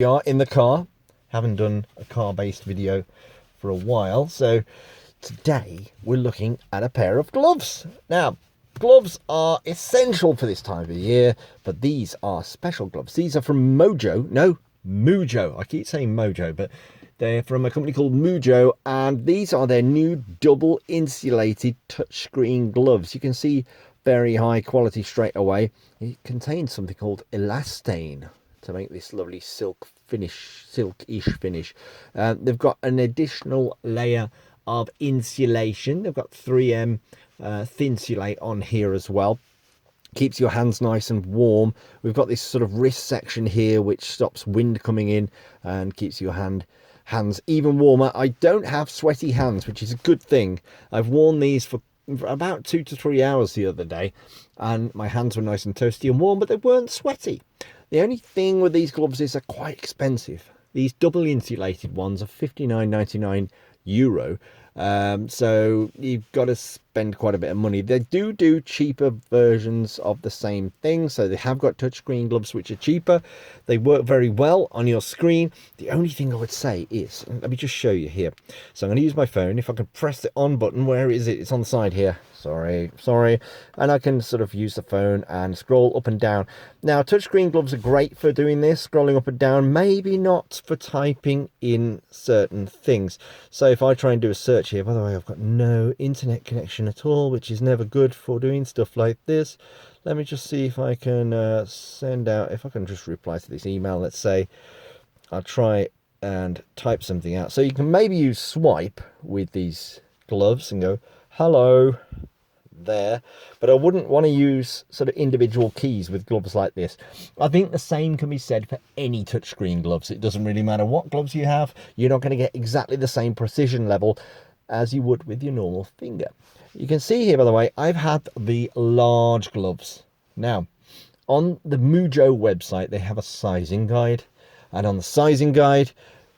We are in the car. Haven't done a car-based video for a while, so today we're looking at a pair of gloves. Now, gloves are essential for this time of year, but these are special gloves. These are from Mujjo. No, Mujjo. I keep saying Mojo, but they're from a company called Mujjo, and these are their new double insulated touchscreen gloves. You can see very high quality straight away. It contains something called elastane to make this lovely silkish finish. They've got an additional layer of insulation. They've got 3M Thinsulate on here as well. Keeps your hands nice and warm. We've got this sort of wrist section here which stops wind coming in and keeps your hands even warmer. I don't have sweaty hands, which is a good thing. I've worn these for about 2 to 3 hours the other day, and my hands were nice and toasty and warm, but they weren't sweaty. The only thing with these gloves is they're quite expensive. These double insulated ones are €59.99. So you've got to spend quite a bit of money. They do cheaper versions of the same thing. So they have got touchscreen gloves which are cheaper. They work very well on your screen. The only thing I would say is, let me just show you here. So I'm going to use my phone. If I can press the on button, where is it? It's on the side here. Sorry. And I can sort of use the phone and scroll up and down. Now, touchscreen gloves are great for doing this, scrolling up and down, maybe not for typing in certain things. So if I try and do a search here, by the way, I've got no internet connection at all, which is never good for doing stuff like this. Let me just see if I can send out, if I can just reply to this email, let's say. I'll try and type something out. So you can maybe use swipe with these gloves and go, hello there, but I wouldn't want to use sort of individual keys with gloves like this. I think the same can be said for any touchscreen gloves. It doesn't really matter what gloves you have, you're not going to get exactly the same precision level as you would with your normal finger. You can see here, by the way, I've had the large gloves. Now, on the Mujjo website, they have a sizing guide, and on the sizing guide,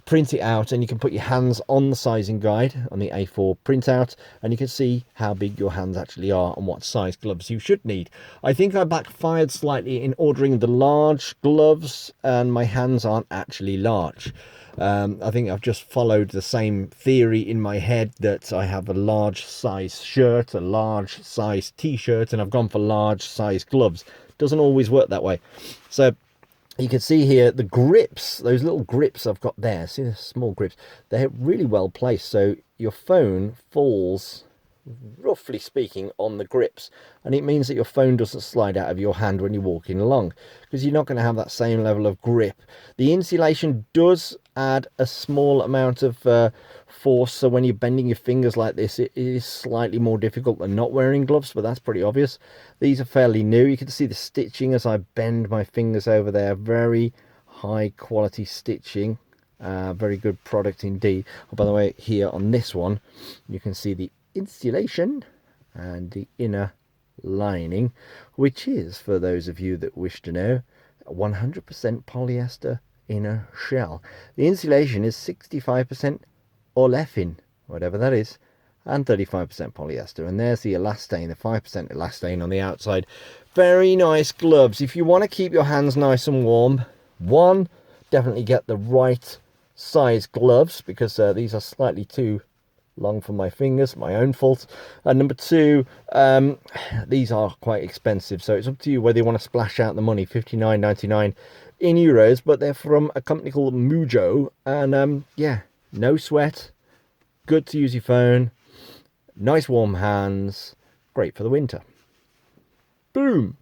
print it out and you can put your hands on the sizing guide on the A4 printout, and you can see how big your hands actually are and what size gloves you should need. I think I backfired slightly in ordering the large gloves, and my hands aren't actually large. I think I've just followed the same theory in my head that I have a large size shirt, a large size t-shirt, and I've gone for large size gloves. Doesn't always work that way. So you can see here the grips, those little grips I've got there. See the small grips? They're really well placed. So your phone falls, roughly speaking, on the grips. And it means that your phone doesn't slide out of your hand when you're walking along, because you're not going to have that same level of grip. The insulation does add a small amount of force. So when you're bending your fingers like this, it is slightly more difficult than not wearing gloves, but that's pretty obvious. These are fairly new. You can see the stitching as I bend my fingers over there. Very high quality stitching. Very good product indeed. Oh, by the way, here on this one, you can see the insulation and the inner lining, which is, for those of you that wish to know, 100% polyester inner shell. The insulation is 65% olefin, whatever that is, and 35% polyester. And there's the elastane, the 5% elastane on the outside. Very nice gloves. If you want to keep your hands nice and warm, one, definitely get the right size gloves, because these are slightly too long for my fingers, my own fault. And number two, these are quite expensive, so it's up to you whether you want to splash out the money, €59.99 in euros, but they're from a company called Mujjo, and yeah, no sweat, good to use your phone, nice warm hands, great for the winter. Boom.